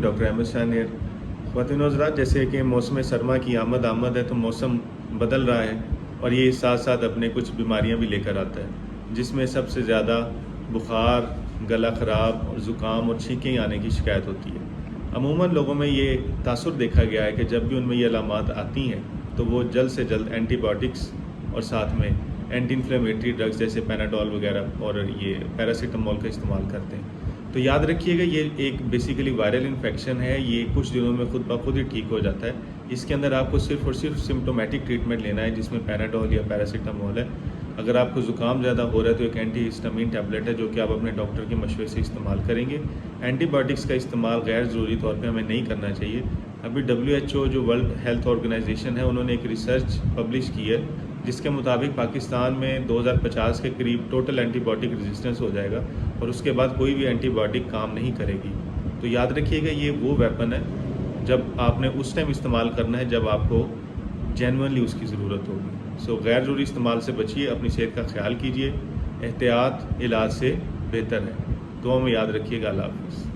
Doctor Ahmad Shah نیر۔ خواتین و حضرات، جیسے کہ موسم سرما کی آمد ہے تو موسم بدل رہا ہے اور یہ ساتھ ساتھ اپنے کچھ بیماریاں بھی لے کر آتا ہے، جس میں سب سے زیادہ بخار، گلا خراب اور زکام اور چھینکیں آنے کی شکایت ہوتی ہے۔ عموماً لوگوں میں یہ تاثر دیکھا گیا ہے کہ جب بھی ان میں یہ علامات آتی ہیں تو وہ جلد سے جلد اینٹی بایوٹکس اور ساتھ میں اینٹی انفلیمیٹری ڈرگز جیسے پیناڈول وغیرہ اور یہ پیراسیٹامول کا استعمال کرتے ہیں۔ تو یاد رکھیے گا، یہ ایک بیسیکلی وائرل انفیکشن ہے، یہ کچھ دنوں میں خود بخود ہی ٹھیک ہو جاتا ہے۔ اس کے اندر آپ کو صرف اور صرف سمپٹومیٹک ٹریٹمنٹ لینا ہے، جس میں پیناڈول یا پیراسیٹامول ہے۔ اگر آپ کو زکام زیادہ ہو رہا ہے تو ایک اینٹی ہسٹامین ٹیبلٹ ہے جو کہ آپ اپنے ڈاکٹر کے مشورے سے استعمال کریں گے۔ اینٹی بایوٹکس کا استعمال غیر ضروری طور پہ ہمیں نہیں کرنا چاہیے۔ ابھی WHO جو ورلڈ ہیلتھ آرگنائزیشن ہے، انہوں نے ایک ریسرچ پبلش کی ہے جس کے مطابق پاکستان میں 2050 کے قریب ٹوٹل اینٹی بایوٹک ریزسٹنس ہو جائے گا اور اس کے بعد کوئی بھی اینٹی بایوٹک کام نہیں کرے گی۔ تو یاد رکھیے گا، یہ وہ ویپن ہے جب آپ نے اس ٹائم استعمال کرنا ہے جب آپ کو جینوئنلی اس کی ضرورت ہوگی۔ غیر ضروری استعمال سے بچیے، اپنی صحت کا خیال کیجیے، احتیاط علاج سے بہتر ہے۔ دعاؤں میں یاد رکھیے گا۔ اللہ حافظ۔